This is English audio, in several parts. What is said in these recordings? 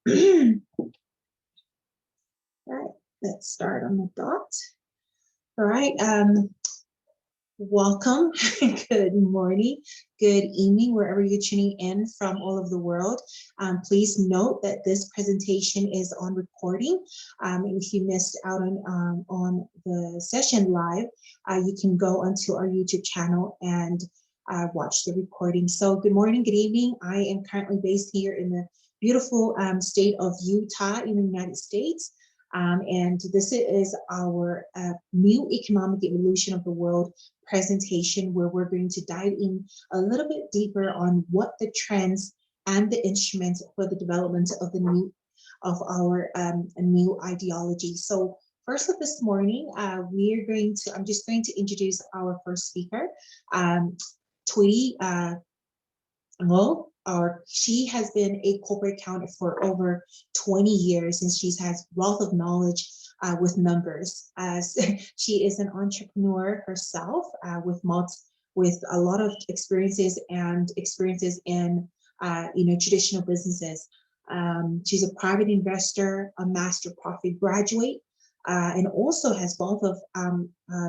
All right, let's start on the dot. All right, welcome. Good morning, good evening, wherever you're tuning in from all over the world. Please note that this presentation is on recording. If you missed out on the session live, you can go onto our YouTube channel and watch the recording. So good morning, good evening. I am currently based here in the beautiful state of Utah in the United States. And this is our new economic evolution of the world presentation, where we're going to dive in a little bit deeper on what the trends and the instruments for the development of the new of our new ideology. So first of this morning, I'm just going to introduce our first speaker, Tweety Ngo, she has been a corporate accountant for over 20 years, and she has wealth of knowledge with numbers. As she is an entrepreneur herself, with a lot of experiences in traditional businesses. She's a private investor, a master profit graduate, and also has wealth of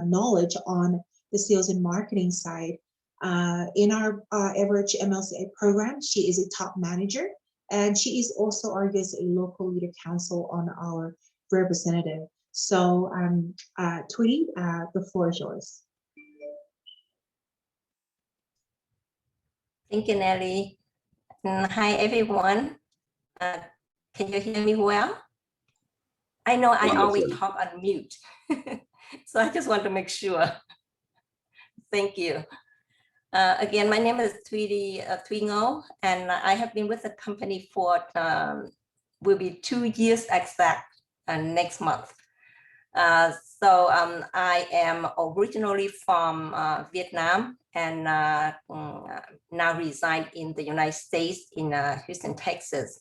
knowledge on the sales and marketing side. In our Average MLCA program, she is a top manager, and she is also argued as a local leader council on our representative. So, Tweety, the floor is yours. Thank you, Nelly. Hi, everyone. Can you hear me well? I know I always talk on mute, so I just want to make sure. Thank you. Again, my name is Tweety Ngo, and I have been with the company for will be 2 years exact next month. So I am originally from Vietnam, and now reside in the United States in Houston, Texas.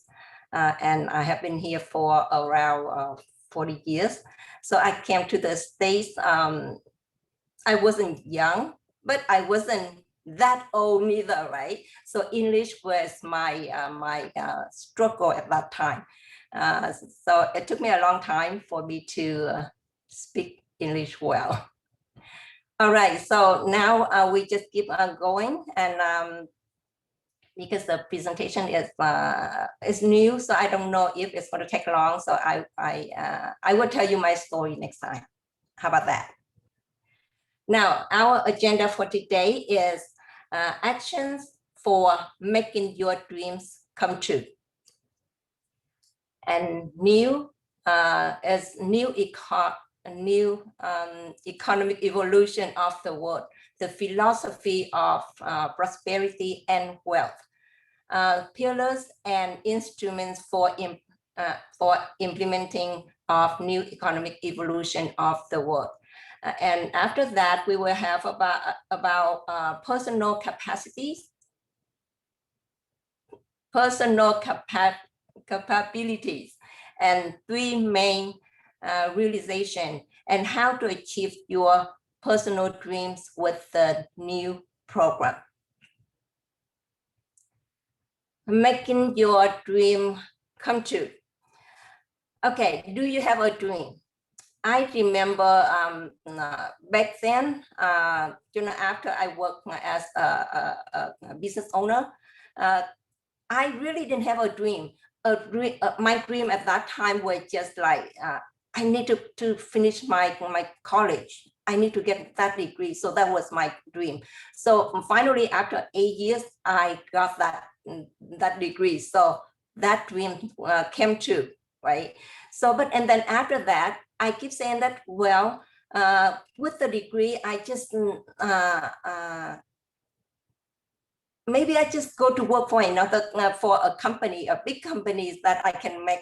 And I have been here for around 40 years. So I came to the States. I wasn't young, but I wasn't that old neither, right? So English was my struggle at that time. So it took me a long time for me to speak English well. All right, so now we just keep on going, and because the presentation is new, so I don't know if it's going to take long. So I will tell you my story next time. How about that? Now, our agenda for today is actions for making your dreams come true. And Neew is new economic evolution of the world, the philosophy of prosperity and wealth, pillars and instruments for implementing of new economic evolution of the world. And after that, we will have about personal capacities, personal capabilities, and 3 main realization, and how to achieve your personal dreams with the new program. Making your dream come true. Okay, do you have a dream? I remember back then, after I worked as a business owner, I really didn't have a dream. My dream at that time was just like, I need to finish my college. I need to get that degree. So that was my dream. So finally, after 8 years, I got that degree. So that dream came true, right? So, and then after that, I keep saying that, well, with the degree, I just, maybe I just go to work for for a company, a big company that I can make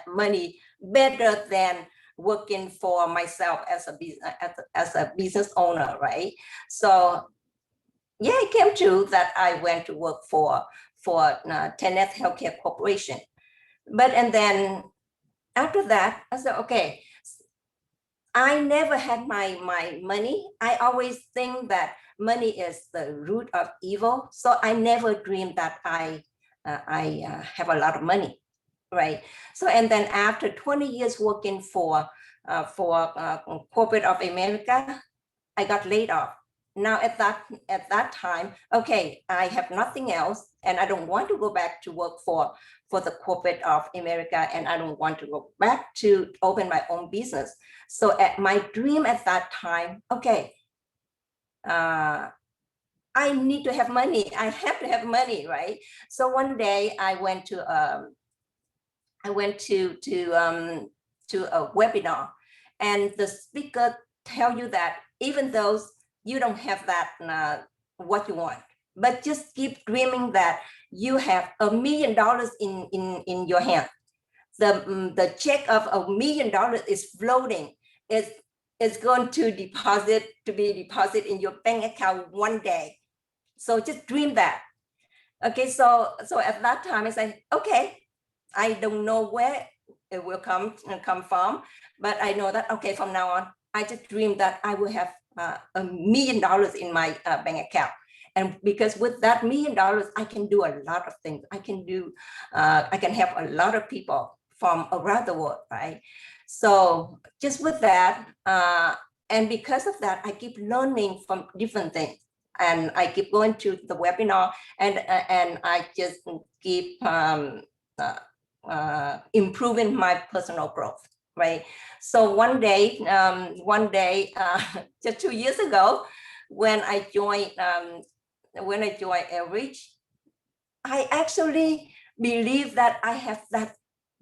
money better than working for myself as a business owner, right? So yeah, it came true that I went to work for Tenet Healthcare Corporation. And then after that, I said, okay, I never had my money. I always think that money is the root of evil. So I never dreamed that I have a lot of money. right? So, and then after 20 years working for corporate of America, I got laid off. Now at that time, okay, I have nothing else, and I don't want to go back to work for the corporate of America, and I don't want to go back to open my own business. So at my dream at that time, okay, I need to have money. I have to have money, right? So one day I went to a webinar, and the speaker tell you that even though you don't have that what you want, but just keep dreaming that you have $1 million in your hand. The check of $1 million is floating. It's going to be deposited in your bank account one day. So just dream that. Okay, so at that time I said, okay, I don't know where it will come from, but I know that, okay, from now on, I just dream that I will have $1 million in my bank account. And because with that $1 million, I can do a lot of things. I can help a lot of people from around the world, right? So just with that, and because of that, I keep learning from different things. And I keep going to the webinar, and I just keep improving my personal growth, right? So one day, just 2 years ago, when I joined Average, I actually believe that I have that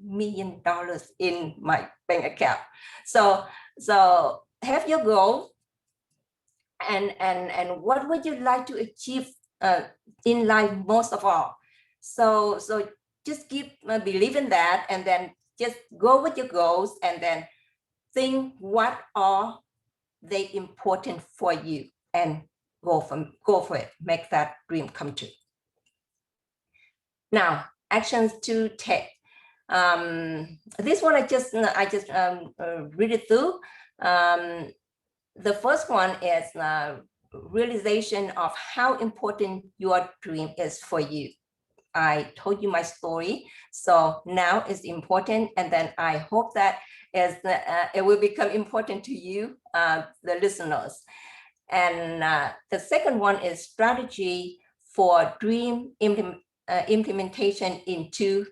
$1 million in my bank account. So have your goal, and what would you like to achieve in life most of all. So just keep believing that, and then just go with your goals, and then think what are they important for you, and go for it. Make that dream come true. Now, actions to take. This one I just read it through. The first one is realization of how important your dream is for you. I told you my story, so now it's important, and then I hope that it will become important to you, the listeners. And the second one is strategy for dream implementation in 2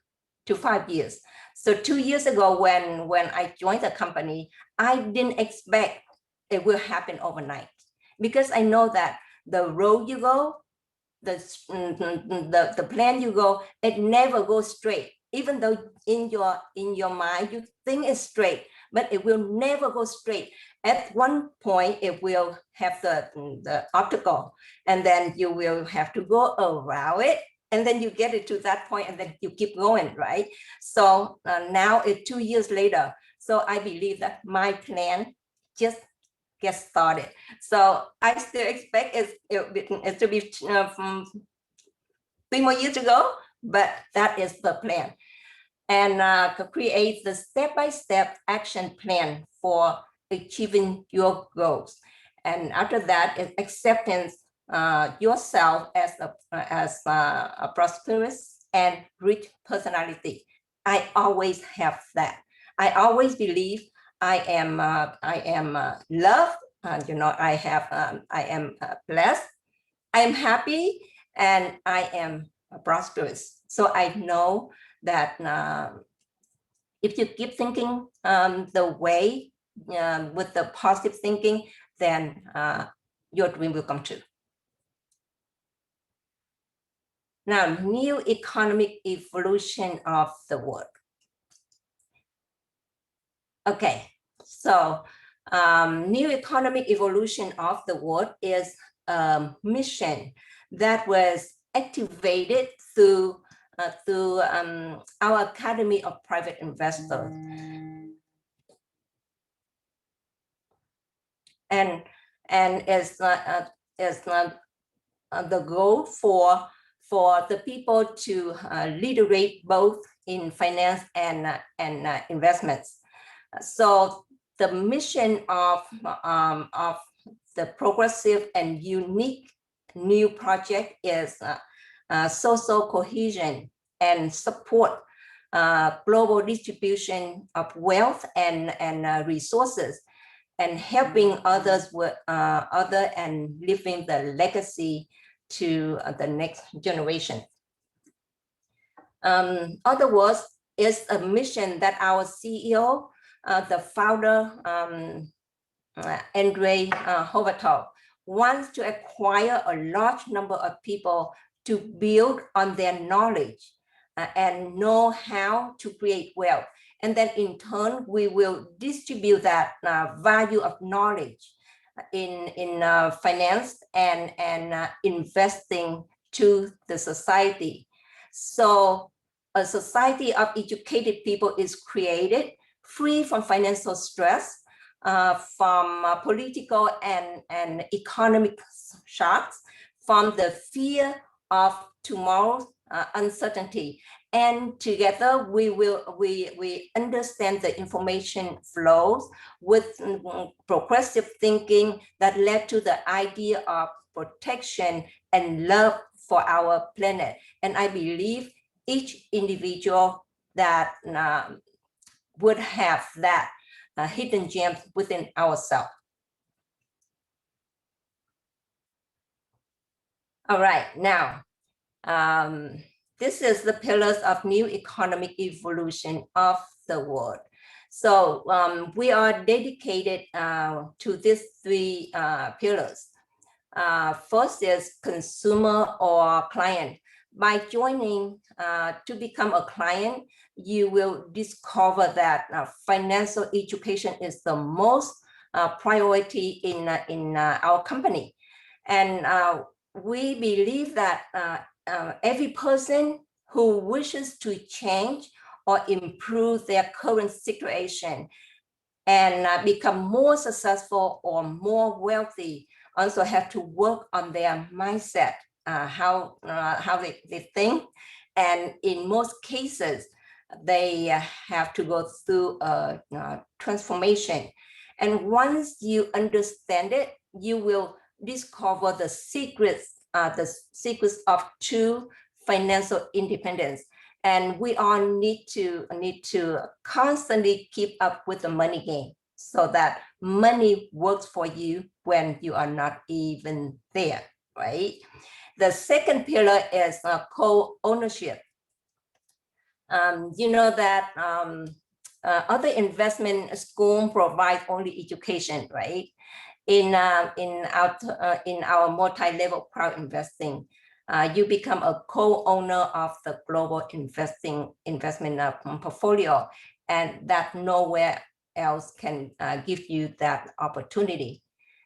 to 5 years. So 2 years ago, when I joined the company, I didn't expect it will happen overnight, because I know that the road you go, the plan you go, it never goes straight. Even though in your mind you think it's straight, but it will never go straight. At one point, it will have the obstacle, and then you will have to go around it, and then you get it to that point, and then you keep going, right? So now it's 2 years later. So I believe that my plan just get started. So I still expect it to be from 3 more years ago, but that is the plan. And create the step-by-step action plan for achieving your goals. And after that is acceptance yourself as a prosperous and rich personality. I always have that. I always believe I am loved. I am blessed. I am happy, and I am prosperous. So I know that if you keep thinking the way with the positive thinking, then your dream will come true. Now, new economic evolution of the world. Okay, so new economic evolution of the world is a mission that was activated through our Academy of Private Investors. And is the goal for the people to literate both in finance and investments. So the mission of the progressive and unique new project is social cohesion and support global distribution of wealth and resources, and helping others with other and leaving the legacy to the next generation. Other words, is a mission that our CEO, the founder, Andrei Hovatov, wants to acquire a large number of people to build on their knowledge and know how to create wealth. And then in turn, we will distribute that value of knowledge in finance and investing to the society. So a society of educated people is created, free from financial stress, from political and economic shocks, from the fear of tomorrow's uncertainty. And together we understand the information flows with progressive thinking that led to the idea of protection and love for our planet. And I believe each individual that would have that hidden gems within ourselves. All right, now, this is the pillars of new economic evolution of the world. So we are dedicated to these three pillars. First is consumer or client. By joining to become a client, you will discover that financial education is the most priority in our company. And we believe that every person who wishes to change or improve their current situation and become more successful or more wealthy also have to work on their mindset, how they think. And in most cases, they have to go through a transformation. And once you understand it, you will discover the secrets of true financial independence. And we all need to constantly keep up with the money game so that money works for you when you are not even there, right? The second pillar is co-ownership. You know that other investment schools provide only education, right? In our multi-level crowd investing, you become a co-owner of the global investment portfolio, and that nowhere else can give you that opportunity.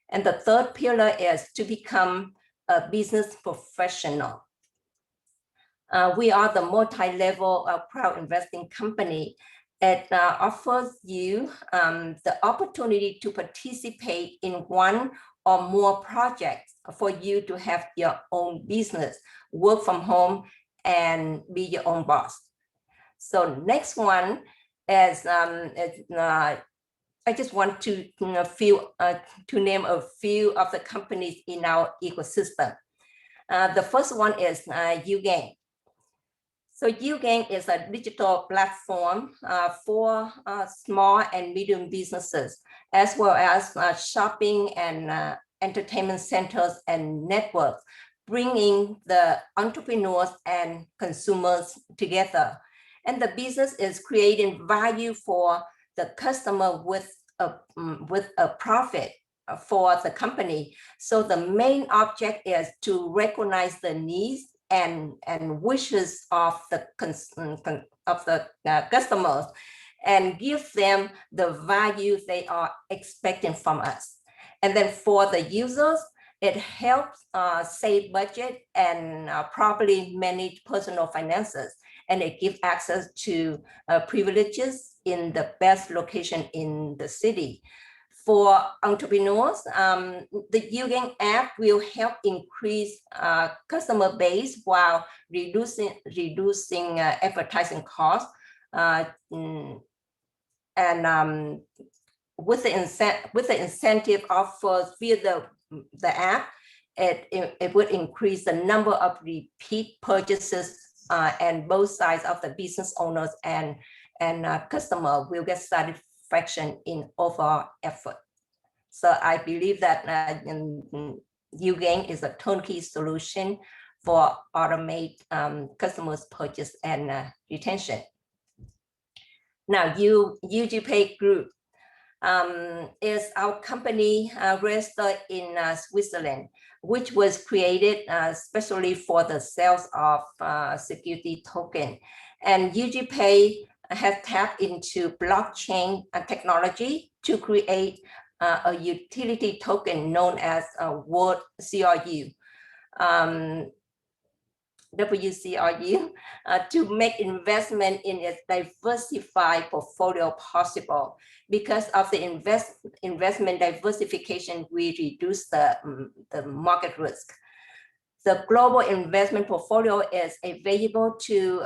And the third pillar is to become a business professional. We are the multi-level crowd investing company. It offers you the opportunity to participate in one or more projects for you to have your own business, work from home, and be your own boss. So next one is, I just want to name a few of the companies in our ecosystem. The first one is YouGain. So YouGain is a digital platform for small and medium businesses, as well as shopping and entertainment centers and networks, bringing the entrepreneurs and consumers together. And the business is creating value for the customer with a profit for the company. So the main object is to recognize the needs and wishes of the customers and give them the value they are expecting from us. And then for the users, it helps save budget and properly manage personal finances. And it gives access to privileges in the best location in the city. For entrepreneurs, the YouGain app will help increase customer base while reducing advertising costs. With the incentive offered via the app, it would increase the number of repeat purchases and both sides of the business owners and customer will get satisfaction in overall effort. So I believe that UGain is a turnkey solution for automate customers purchase and retention. Now, UGPay Group is our company registered in Switzerland, which was created especially for the sales of security token. And UGPay has tapped into blockchain technology to create a utility token known as World CRU. WCRU to make investment in its diversified portfolio possible. Because of the investment diversification, we reduce the market risk. The global investment portfolio is available to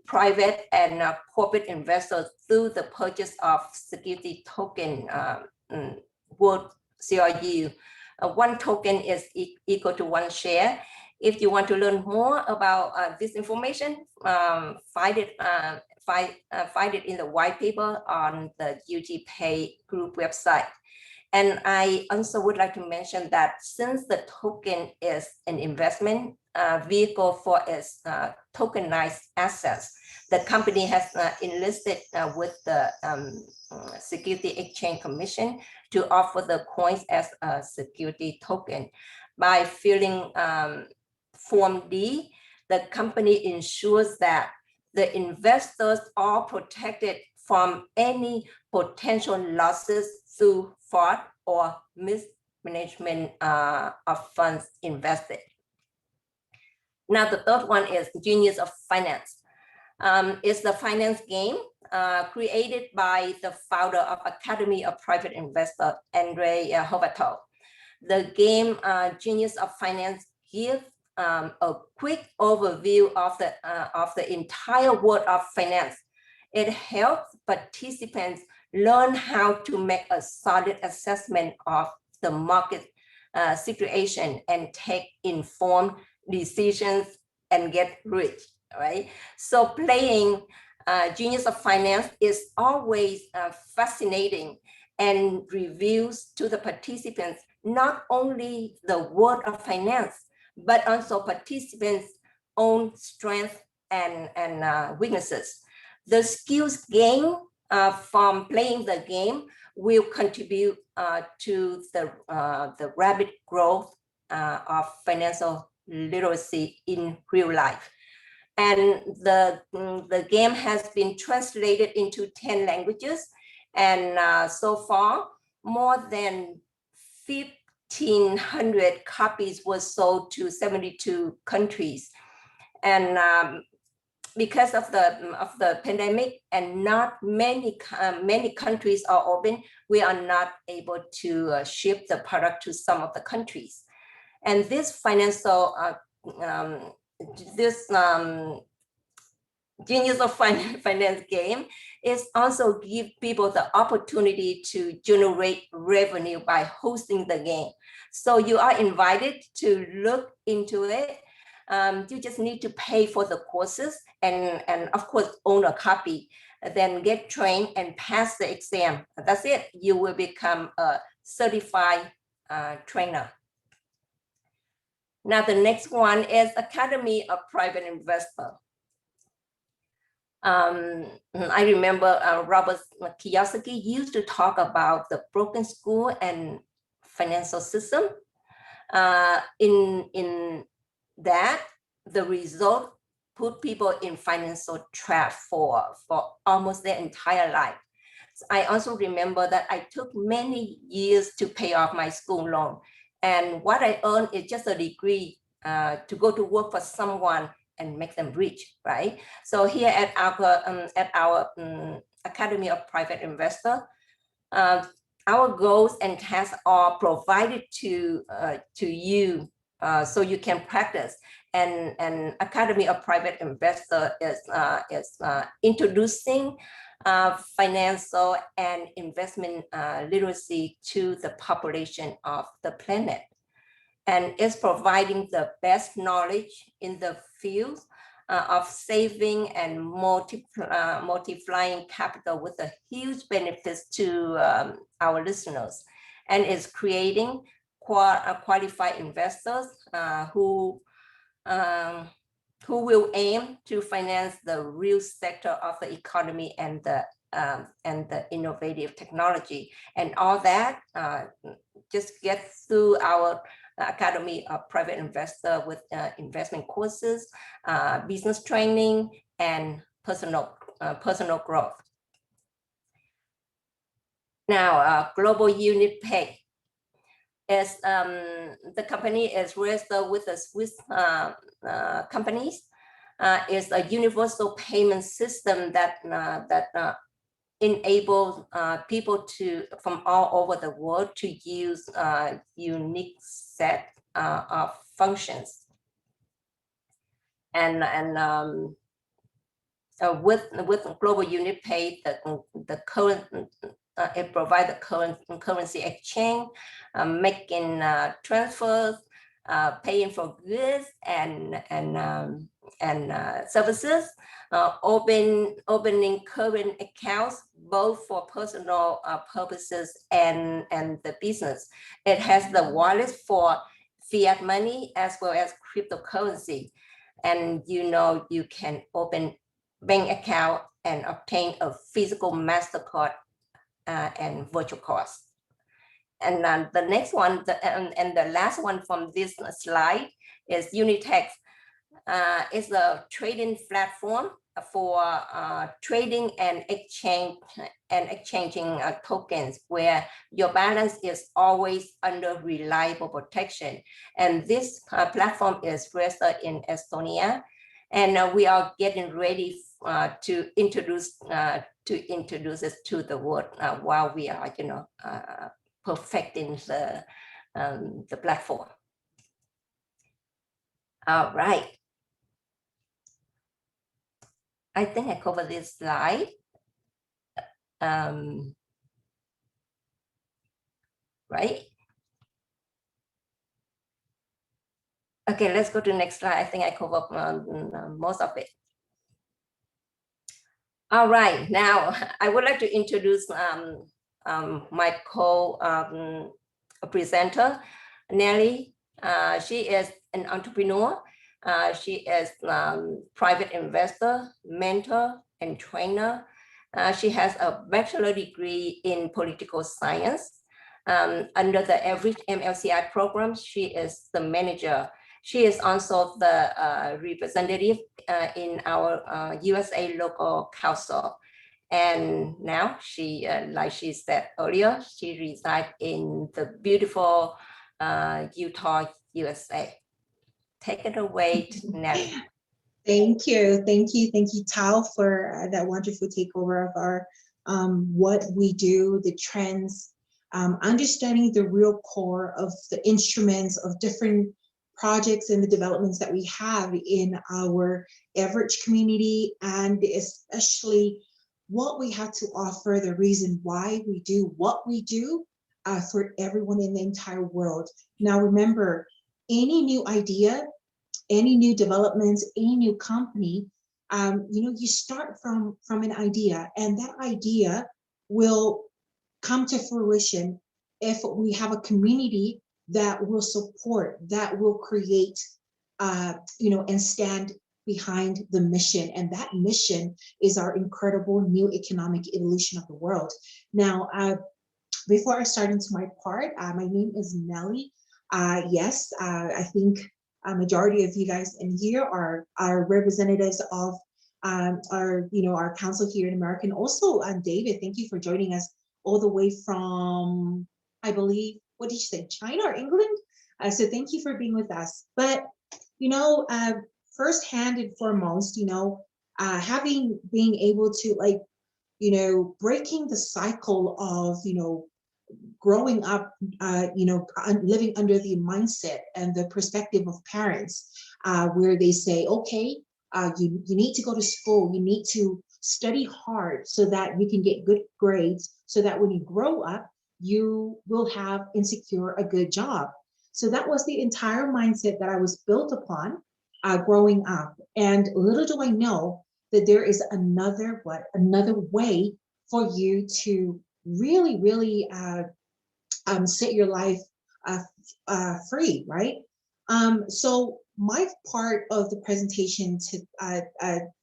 private and corporate investors through the purchase of security token World CRU. One token is equal to one share. If you want to learn more about this information, find it in the white paper on the UGPay Group website. And I also would like to mention that since the token is an investment vehicle for its tokenized assets, the company has enlisted with the Security Exchange Commission to offer the coins as a security token. By filling Form D, the company ensures that the investors are protected from any potential losses through fraud or mismanagement of funds invested. Now, the third one is Genius of Finance. It's the finance game created by the founder of Academy of Private Investor, Andre Hovato. The game Genius of Finance gives a quick overview of the entire world of finance. It helps participants learn how to make a solid assessment of the market situation and take informed decisions and get rich, right? So playing Genius of Finance is always fascinating and reveals to the participants not only the world of finance, but also participants' own strengths and weaknesses. The skills gained from playing the game will contribute to the rapid growth of financial literacy in real life. And the game has been translated into 10 languages. And so far, more than 1,500 copies were sold to 72 countries. And because of the pandemic and not many countries are open, we are not able to ship the product to some of the countries. And this financial, Genius of Finance game is also give people the opportunity to generate revenue by hosting the game. So you are invited to look into it. You just need to pay for the courses and of course own a copy, then get trained and pass the exam. That's it. You will become a certified trainer. Now the next one is Academy of Private Investor. I remember Robert Kiyosaki used to talk about the broken school and financial system. In that, the result put people in financial trap for almost their entire life. So I also remember that I took many years to pay off my school loan. And what I earned is just a degree to go to work for someone and make them rich, right? So here at our Academy of Private Investor, our goals and tasks are provided to you so you can practice. And Academy of Private Investor is introducing financial and investment literacy to the population of the planet, and is providing the best knowledge in the field of saving and multiplying capital with a huge benefits to our listeners, and is creating qualified investors who will aim to finance the real sector of the economy and the innovative technology, and all that just get through our Academy of Private Investor with investment courses, business training, and personal growth. Now, Global Unit Pay is the company is registered with the Swiss companies. Is a universal payment system that enables people from all over the world to use a unique set of functions. And with Global Unit Pay, the current it provides the currency exchange, making transfers, paying for goods and services, opening current accounts both for personal purposes and the business. It has the wallet for fiat money as well as cryptocurrency, and you can open bank account and obtain a physical MasterCard and virtual cards. And the next one, and the last one from this slide is Unitex. It's a trading platform for trading and exchanging tokens, where your balance is always under reliable protection. And this platform is registered in Estonia, and we are getting ready to introduce it to the world while we are perfecting the platform. All right. I think I covered this slide. Right? Okay, let's go to the next slide. I think I covered most of it. All right, now I would like to introduce my co-presenter, Nelly. She is an entrepreneur. She is private investor, mentor, and trainer. She has a bachelor degree in political science. Under the Average MLCI program, she is the manager. She is also the representative in our USA local council. And now she, like she said earlier, she resides in the beautiful Utah, USA. Take it away, Nelly. Thank you, Tao, for that wonderful takeover of our what we do, the trends, understanding the real core of the instruments of different projects and the developments that we have in our Everett community, and especially what we have to offer, the reason why we do what we do for everyone in the entire world. Now, remember, any new idea, any new developments, any new company, you start from an idea, and that idea will come to fruition if we have a community that will support, that will create, and stand behind the mission. And that mission is our incredible new economic evolution of the world. Now, before I start into my part, my name is Nelly. Yes, I think a majority of you guys in here are representatives of our council here in America. And also, David, thank you for joining us all the way from, I believe, what did you say, China or England? So thank you for being with us. But, firsthand and foremost, being able to breaking the cycle of, growing up, living under the mindset and the perspective of parents, where they say, okay, you need to go to school, you need to study hard so that you can get good grades, so that when you grow up, you will have and secure a good job. So that was the entire mindset that I was built upon. growing up. And little do I know that there is another way for you to really, really set your life free, right? So my part of the presentation to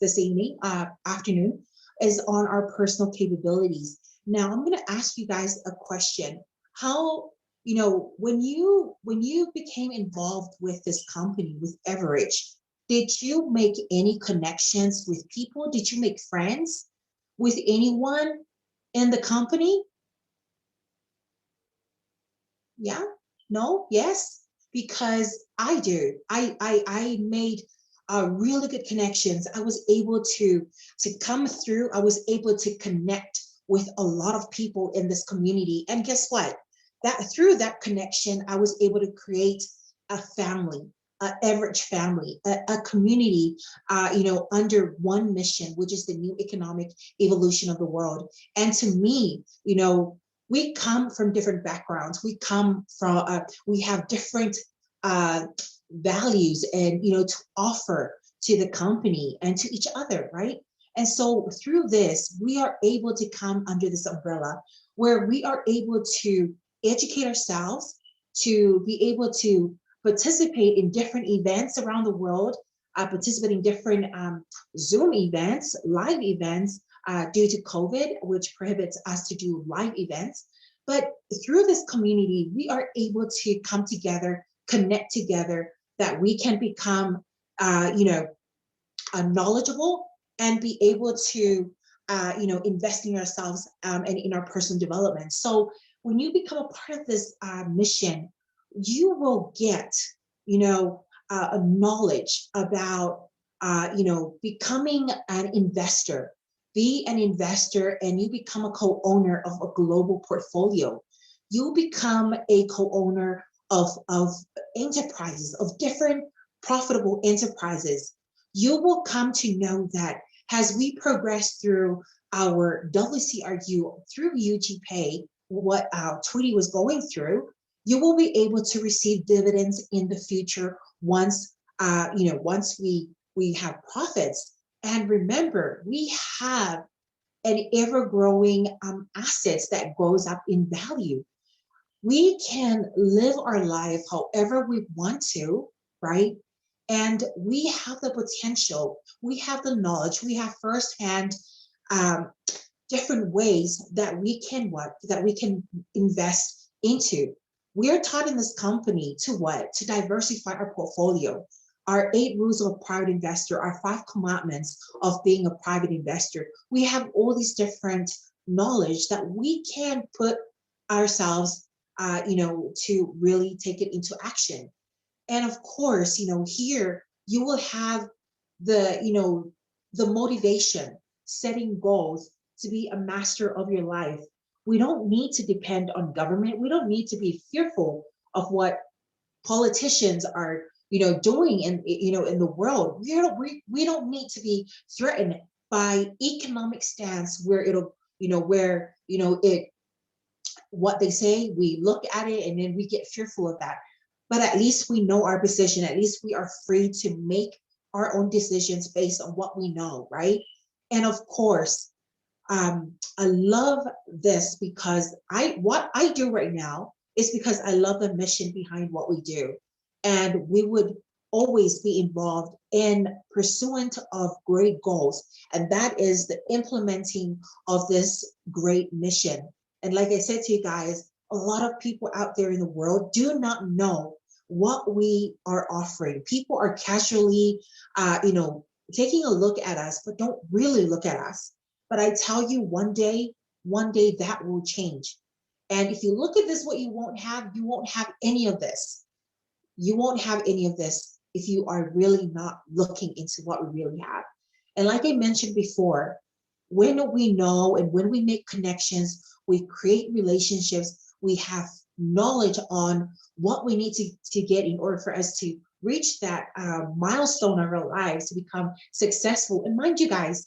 this evening, afternoon, is on our personal capabilities. Now I'm going to ask you guys a question. How, when you became involved with this company, with Everidge, did you make any connections with people? Did you make friends with anyone in the company? Yeah, no, yes, because I do. I made really good connections. I was able to come through. I was able to connect with a lot of people in this community. And guess what? That through that connection, I was able to create a family, a average family, a community, under one mission, which is the new economic evolution of the world. And to me, we come from different backgrounds. We come from, we have different uh, values and, to offer to the company and to each other, right? And so through this, we are able to come under this umbrella where we are able to educate ourselves, to be able to participate in different events around the world, participate in different Zoom events, live events, due to COVID, which prohibits us to do live events. But through this community, we are able to come together, connect together, that we can become, knowledgeable and be able to, invest in ourselves and in our personal development. So when you become a part of this mission, you will get, a knowledge about, becoming an investor. Be an investor and you become a co-owner of a global portfolio. You become a co-owner of enterprises, of different profitable enterprises. You will come to know that as we progress through our WCRU, through UG Pay, what Tweety was going through, you will be able to receive dividends in the future once, once we have profits. And remember, we have an ever-growing assets that grows up in value. We can live our life however we want to, right? And we have the potential, we have the knowledge, we have firsthand um, different ways that we can invest into. We are taught in this company to what? To diversify our portfolio. Our 8 rules of a private investor, our 5 commandments of being a private investor. We have all these different knowledge that we can put ourselves, to really take it into action. And of course, here you will have the motivation, setting goals to be a master of your life. We don't need to depend on government. We don't need to be fearful of what politicians are, doing in the world. We don't need to be threatened by economic stance where it'll, where, it, what they say, we look at it and then we get fearful of that. But at least we know our position. At least we are free to make our own decisions based on what we know, right? And of course, I love this because what I do right now is because I love the mission behind what we do. And we would always be involved in pursuant of great goals. And that is the implementing of this great mission. And like I said to you guys, a lot of people out there in the world do not know what we are offering. People are casually, taking a look at us, but don't really look at us. But I tell you, one day that will change. And if you look at this, what you won't have any of this. You won't have any of this if you are really not looking into what we really have. And like I mentioned before, when we know and when we make connections, we create relationships, we have knowledge on what we need to get in order for us to reach that milestone of our lives to become successful. And mind you guys,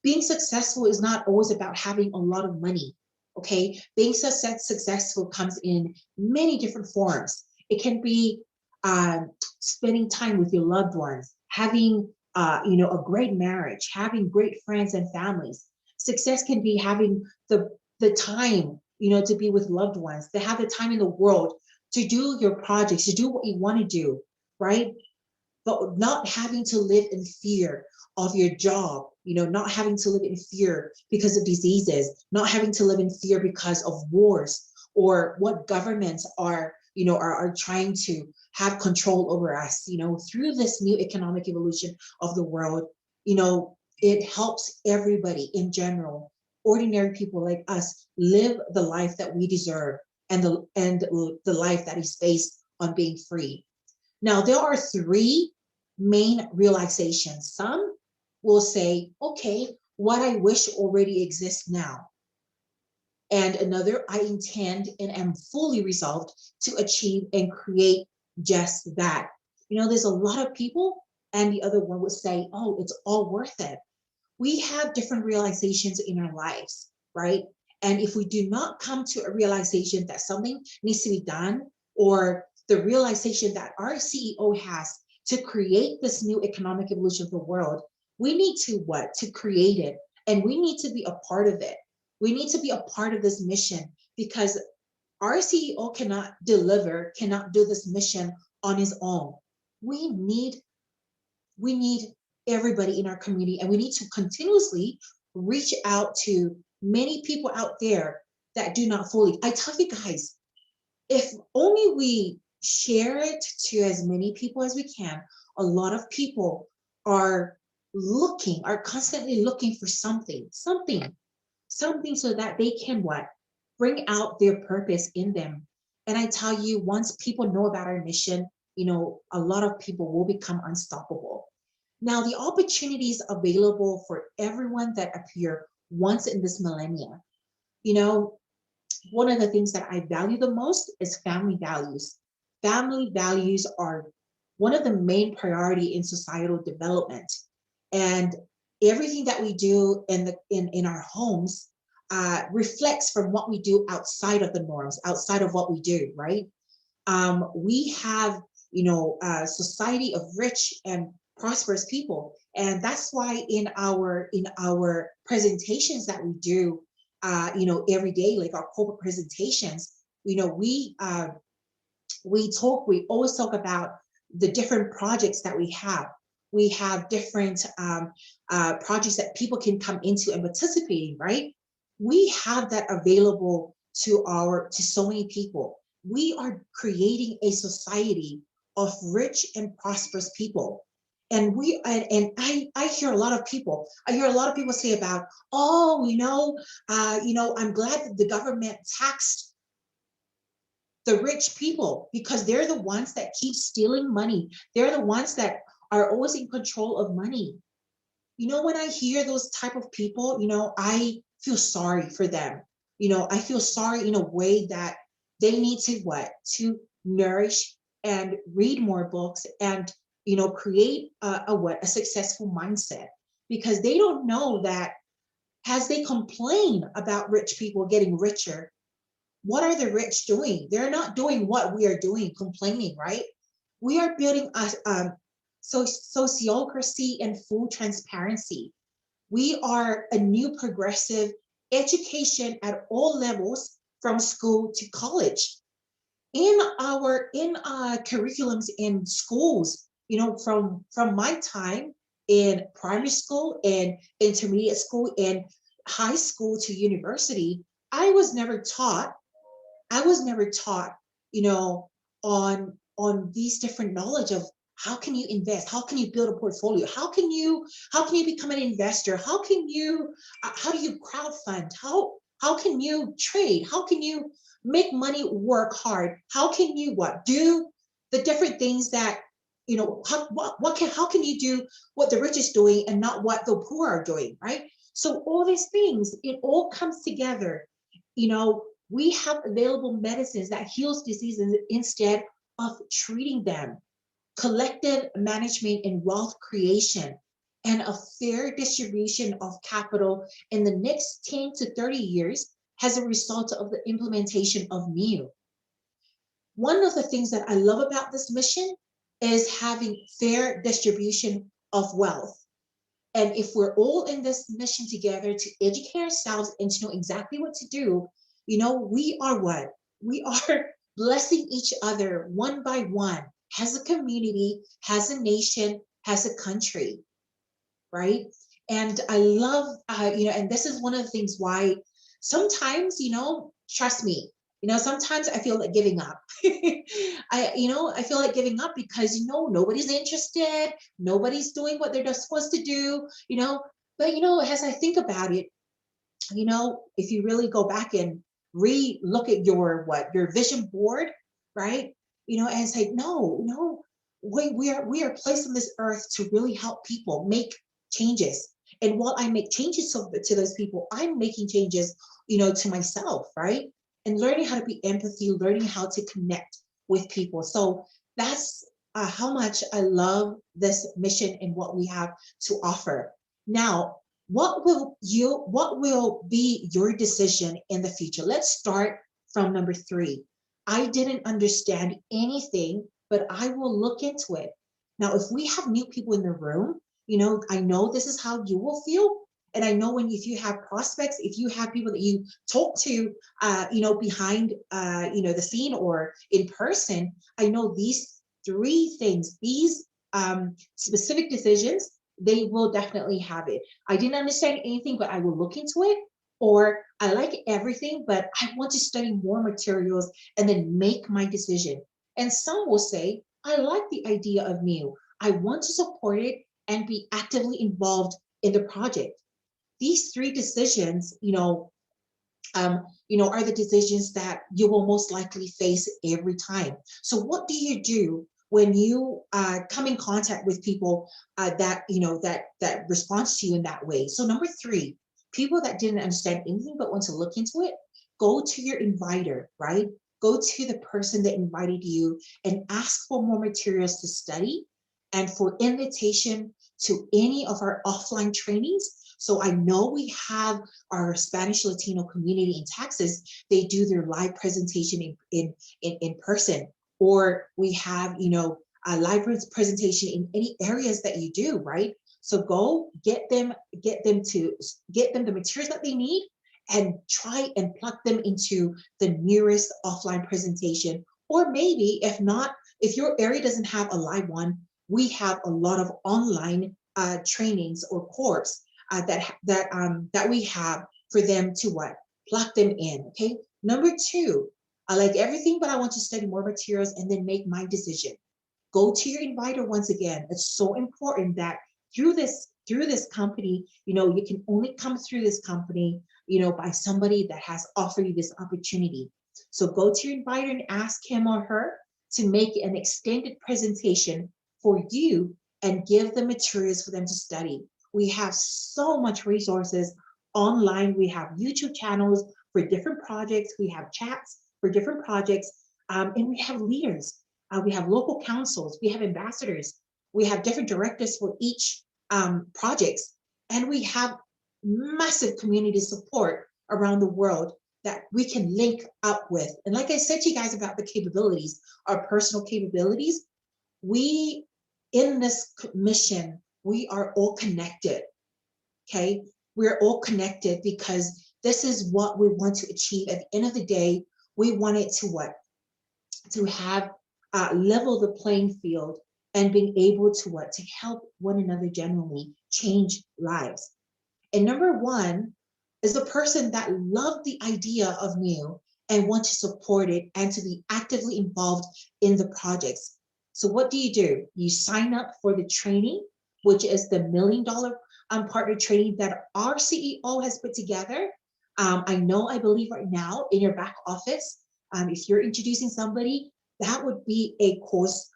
being successful is not always about having a lot of money, okay? Being successful comes in many different forms. It can be spending time with your loved ones. having a great marriage, having great friends and families. Success can be having the time, to be with loved ones, to have the time in the world to do your projects, to do what you want to do, right? But not having to live in fear of your job, not having to live in fear because of diseases, not having to live in fear because of wars or what governments are trying to have control over us. Through this new economic evolution of the world, it helps everybody in general, ordinary people like us, live the life that we deserve, and the life that is based on being free. Now, there are three main realizations. Some will say, okay, what I wish already exists now. And another, I intend and am fully resolved to achieve and create just that. There's a lot of people, and the other one would say, oh, it's all worth it. We have different realizations in our lives, right? And if we do not come to a realization that something needs to be done, or the realization that our CEO has to create this new economic evolution of the world, we need to what? To create it. And we need to be a part of it. We need to be a part of this mission, because our CEO cannot deliver, cannot do this mission on his own. We need everybody in our community, and we need to continuously reach out to many people out there that do not fully. I tell you guys, if only we share it to as many people as we can. A lot of people are constantly looking for something so that they can what? Bring out their purpose in them. And I tell you, once people know about our mission, a lot of people will become unstoppable. Now, the opportunities available for everyone that appear once in this millennia, one of the things that I value the most is family values. Family values are one of the main priority in societal development. And everything that we do in our homes reflects from what we do outside of the norms, outside of what we do, right? We have, a society of rich and prosperous people, and that's why in our presentations that we do, every day, like our corporate presentations, we always talk about the different projects that we have. We have different projects that people can come into and participate in, right? We have that available to so many people. We are creating a society of rich and prosperous people. And I hear a lot of people. I hear a lot of people say about, oh, I'm glad that the government taxed the rich people, because they're the ones that keep stealing money. They're the ones that are always in control of money. When I hear those type of people, I feel sorry for them. I feel sorry in a way that they need to what? To nourish and read more books and, create a successful mindset, because they don't know that as they complain about rich people getting richer, what are the rich doing? They're not doing what we are doing, complaining, right? We are building sociocracy and full transparency. We are a new progressive education at all levels, from school to college. In our curriculums in schools, from my time in primary school and intermediate school and high school to university, I was never taught I was never taught, on these different knowledge of how can you invest, how can you build a portfolio, how can you become an investor, how do you crowdfund, how can you trade, how can you make money work hard, how can you do the different things that how can you do what the rich is doing and not what the poor are doing, right? So all these things, it all comes together. We have available medicines that heals diseases instead of treating them. Collective management and wealth creation, and a fair distribution of capital in the next 10 to 30 years as a result of the implementation of Neew. One of the things that I love about this mission is having fair distribution of wealth. And if we're all in this mission together to educate ourselves and to know exactly what to do, we are what? We are blessing each other one by one, as a community, as a nation, as a country, right? And I love, and this is one of the things why sometimes, trust me, sometimes I feel like giving up. I feel like giving up because, nobody's interested, nobody's doing what they're just supposed to do, but, as I think about it, if you really go back and re-look at your vision board, right? And say, no, we are placed on this earth to really help people make changes. And while I make changes to those people, I'm making changes, to myself, right? And learning how to be empathy, learning how to connect with people. So that's how much I love this mission and what we have to offer. Now, what will be your decision in the future? Let's start from number 3. I didn't understand anything, but I will look into it. Now, if we have new people in the room, I know this is how you will feel. And I know if you have prospects, if you have people that you talk to, behind, the scene or in person, I know these 3 things, these specific decisions, they will definitely have it. I didn't understand anything, but I will look into it. Or I like everything, but I want to study more materials and then make my decision. And some will say, I like the idea of Neew. I want to support it and be actively involved in the project. These 3 decisions, are the decisions that you will most likely face every time. So what do you do when you come in contact with people that responds to you in that way? So number 3, people that didn't understand anything but want to look into it, go to your inviter, right? Go to the person that invited you and ask for more materials to study and for invitation to any of our offline trainings. So I know we have our Spanish Latino community in Texas. They do their live presentation in person, or we have, a live presentation in any areas that you do, right? So go get them the materials that they need and try and plug them into the nearest offline presentation. Or maybe if not, if your area doesn't have a live one, we have a lot of online trainings or courses that we have for them to what? Plug them in, okay? Number 2, I like everything, but I want to study more materials and then make my decision. Go to your inviter once again. It's so important that through this company, you can only come through this company, by somebody that has offered you this opportunity. So go to your inviter and ask him or her to make an extended presentation for you and give the materials for them to study. We have so much resources online. We have YouTube channels for different projects. We have chats for different projects. And we have leaders. We have local councils. We have ambassadors. We have different directors for each projects. And we have massive community support around the world that we can link up with. And like I said to you guys about the capabilities, our personal capabilities, we, in this mission, we are all connected, okay? We're all connected because this is what we want to achieve. At the end of the day, we want it to what? To have level the playing field and being able to what? To help one another generally change lives. And number 1 is a person that loved the idea of Neew and want to support it and to be actively involved in the projects. So what do? You sign up for the training, which is the $1 million partner training that our CEO has put together. I believe right now in your back office, if you're introducing somebody, that would be a course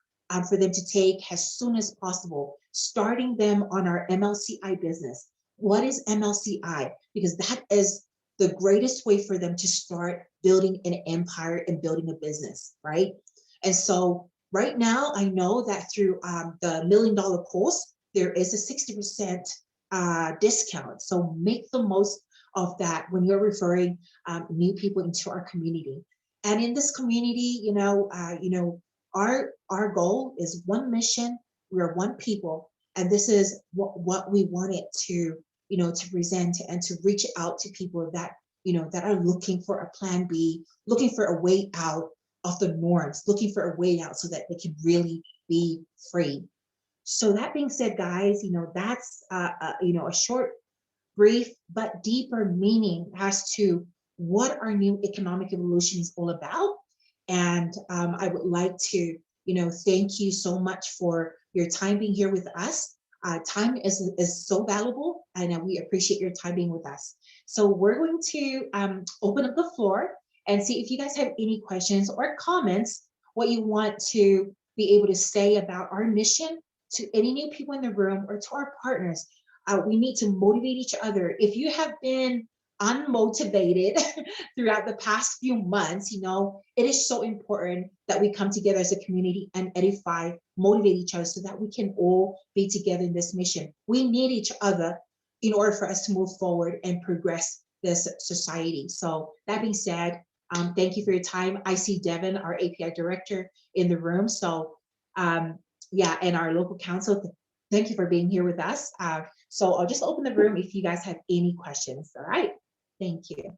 for them to take as soon as possible, starting them on our MLCI business. What is MLCI? Because that is the greatest way for them to start building an empire and building a business, right? And so right now, I know that through the $1 million course, there is a 60% discount. So make the most of that when you're referring new people into our community. And in this community, our goal is one mission. We're one people, and this is what we wanted to, to present and to reach out to people that, that are looking for a plan B, looking for a way out of the norms, looking for a way out so that they can really be free. So that being said, guys, that's a short, brief, but deeper meaning as to what our new economic evolution is all about. And I would like to, thank you so much for your time being here with us. Time is so valuable, and we appreciate your time being with us. So we're going to open up the floor and see if you guys have any questions or comments, what you want to be able to say about our mission to any new people in the room or to our partners. We need to motivate each other. If you have been unmotivated throughout the past few months, it is so important that we come together as a community and edify, motivate each other so that we can all be together in this mission. We need each other in order for us to move forward and progress this society. So that being said, thank you for your time. I see Devin, our API director, in the room. So yeah, and our local council, thank you for being here with us. So I'll just open the room if you guys have any questions. All right. Thank you.